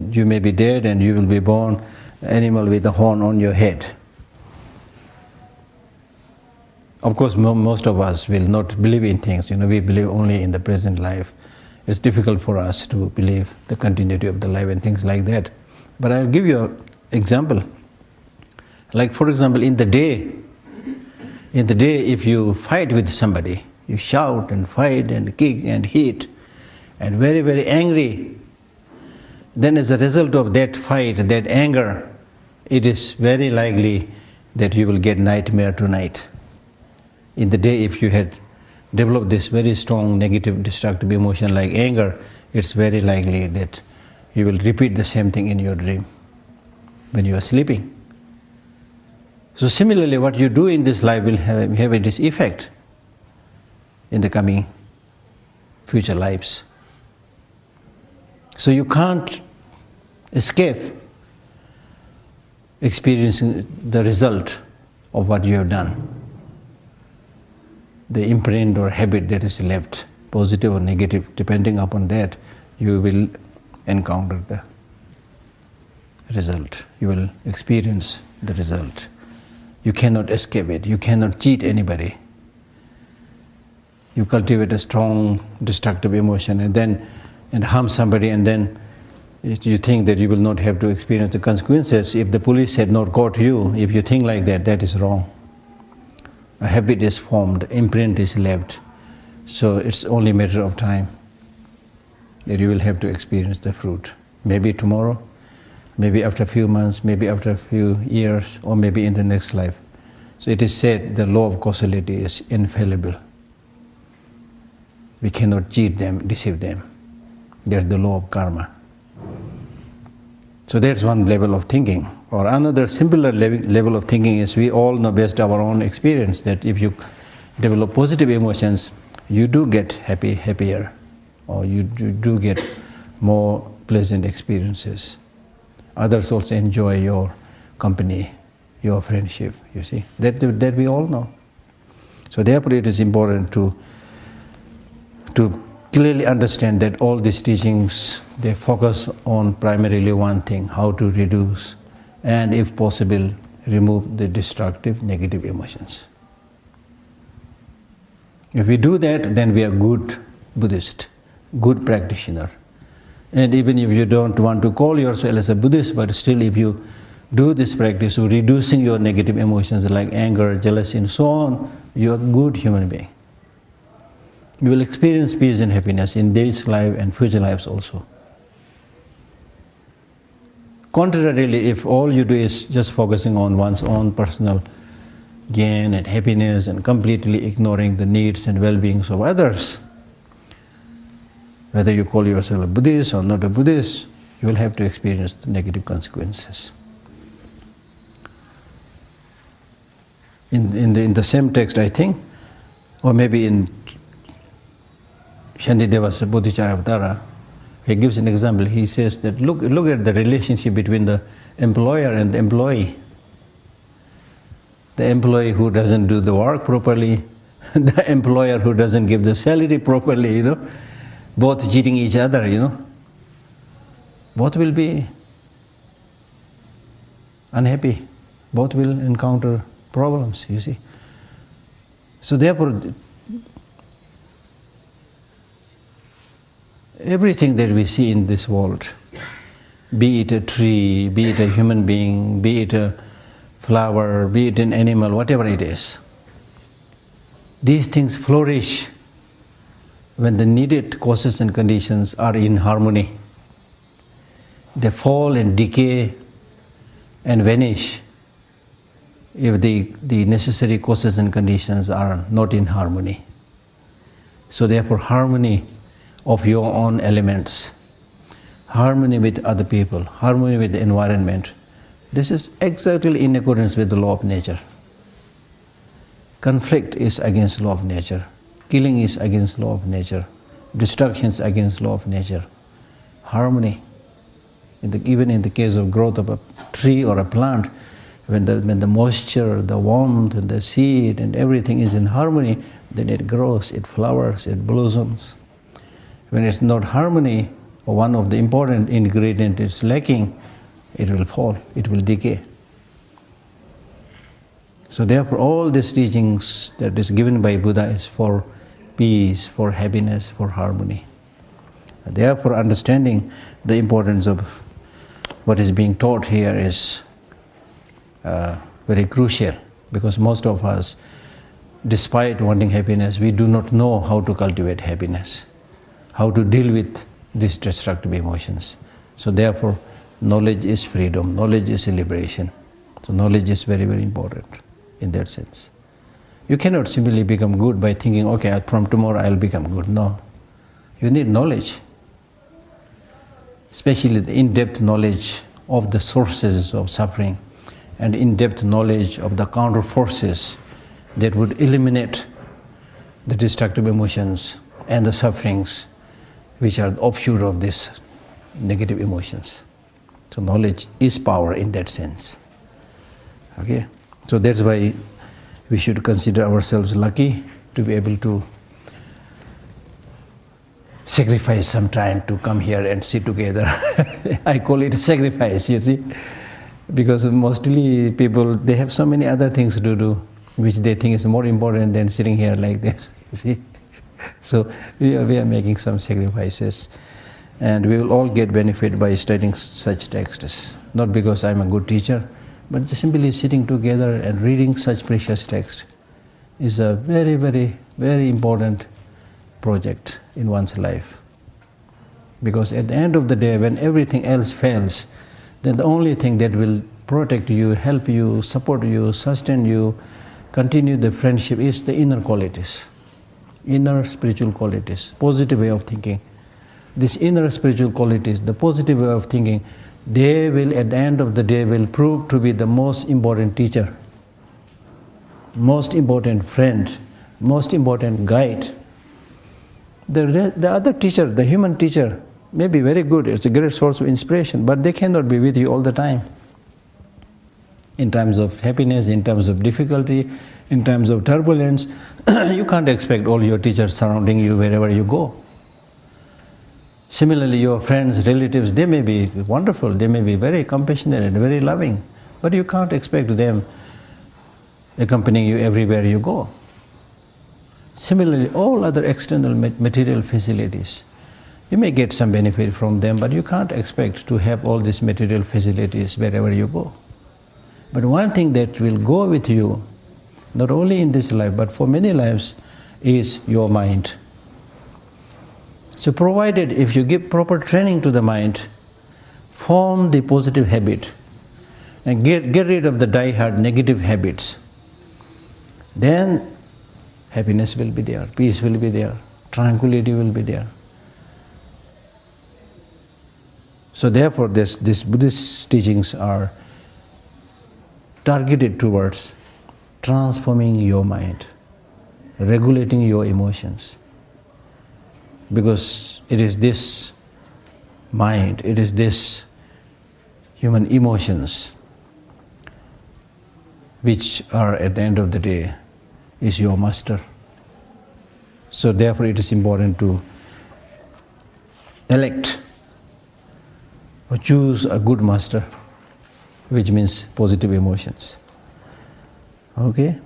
then you may be dead and you will be born animal with a horn on your head. Of course, most of us will not believe in things. We believe only in the present life. It's difficult for us to believe the continuity of the life and things like that. But I'll give you an example. Like, for example, in the day, if you fight with somebody, you shout and fight and kick and hit and very, very angry, then as a result of that fight, that anger, it is very likely that you will get nightmare tonight. In the day, if you had developed this very strong negative destructive emotion like anger, it's very likely that you will repeat the same thing in your dream when you are sleeping. So similarly, what you do in this life will have this effect in the coming future lives. So you can't escape experiencing the result of what you have done. The imprint or habit that is left, positive or negative, depending upon that, you will encounter the result. You will experience the result. You cannot escape it. You cannot cheat anybody. You cultivate a strong destructive emotion and harm somebody, and then you think that you will not have to experience the consequences if the police had not caught you. If you think like that, that is wrong. A habit is formed, imprint is left, so it's only a matter of time that you will have to experience the fruit. Maybe tomorrow, maybe after a few months, maybe after a few years, or maybe in the next life. So it is said the law of causality is infallible. We cannot cheat them, deceive them. That's the law of karma. So that's one level of thinking. Or another simpler level of thinking is we all know based on our own experience that if you develop positive emotions, you do get happier, or you do get more pleasant experiences. Others also enjoy your company, your friendship, you see. That we all know. So therefore it is important to clearly understand that all these teachings, they focus on primarily one thing: how to reduce and, if possible, remove the destructive, negative emotions. If we do that, then we are good Buddhist, good practitioner. And even if you don't want to call yourself as a Buddhist, but still if you do this practice of reducing your negative emotions like anger, jealousy and so on, you are a good human being. You will experience peace and happiness in this life and future lives also. Contrarily, if all you do is just focusing on one's own personal gain and happiness and completely ignoring the needs and well-beings of others, whether you call yourself a Buddhist or not a Buddhist, you will have to experience the negative consequences. In the same text, I think, or maybe in Shantideva's Bodhicharyavatara, he gives an example. He says that look at the relationship between the employer and the employee. The employee who doesn't do the work properly, the employer who doesn't give the salary properly, both cheating each other, both will be unhappy. Both will encounter problems, you see. So therefore, everything that we see in this world, be it a tree, be it a human being, be it a flower, be it an animal, whatever it is, these things flourish when the needed causes and conditions are in harmony. They fall and decay and vanish if the necessary causes and conditions are not in harmony. So therefore, harmony of your own elements, harmony with other people, harmony with the environment, this is exactly in accordance with the law of nature. Conflict is against law of nature. Killing is against law of nature. Destruction is against law of nature. Harmony, even in the case of growth of a tree or a plant, when the moisture, the warmth, and the seed and everything is in harmony, then it grows, it flowers, it blossoms. When it's not harmony, or one of the important ingredient is lacking, it will fall, it will decay. So therefore all these teachings that is given by Buddha is for peace, for happiness, for harmony. Therefore understanding the importance of what is being taught here is very crucial, because most of us, despite wanting happiness, we do not know how to cultivate happiness, how to deal with these destructive emotions. So therefore knowledge is freedom, knowledge is liberation. So knowledge is very, very important in that sense. You cannot simply become good by thinking, okay, from tomorrow I'll become good. No. You need knowledge, especially the in-depth knowledge of the sources of suffering and in-depth knowledge of the counter forces that would eliminate the destructive emotions and the sufferings which are the offshoot of these negative emotions. So knowledge is power in that sense. Okay? So that's why we should consider ourselves lucky to be able to sacrifice some time to come here and sit together. I call it a sacrifice, you see, because mostly people, they have so many other things to do which they think is more important than sitting here like this, you see. So we are making some sacrifices, and we will all get benefit by studying such texts. Not because I'm a good teacher, but just simply sitting together and reading such precious text is a very, very, very important project in one's life. Because at the end of the day, when everything else fails, then the only thing that will protect you, help you, support you, sustain you, continue the friendship is the inner qualities, inner spiritual qualities, positive way of thinking. These inner spiritual qualities, the positive way of thinking, they will at the end of the day will prove to be the most important teacher, most important friend, most important guide. The other teacher, the human teacher, may be very good, it's a great source of inspiration, but they cannot be with you all the time. In times of happiness, in times of difficulty, in times of turbulence, you can't expect all your teachers surrounding you wherever you go. Similarly, your friends, relatives, they may be wonderful, they may be very compassionate and very loving, but you can't expect them accompanying you everywhere you go. Similarly, all other external material facilities, you may get some benefit from them, but you can't expect to have all these material facilities wherever you go. But one thing that will go with you, not only in this life, but for many lives, is your mind. So provided if you give proper training to the mind, form the positive habit, and get rid of the die-hard negative habits, then happiness will be there, peace will be there, tranquility will be there. So therefore these Buddhist teachings are targeted towards transforming your mind, regulating your emotions. Because it is this mind, it is this human emotions which are at the end of the day is your master. So therefore it is important to elect or choose a good master, which means positive emotions. Okay?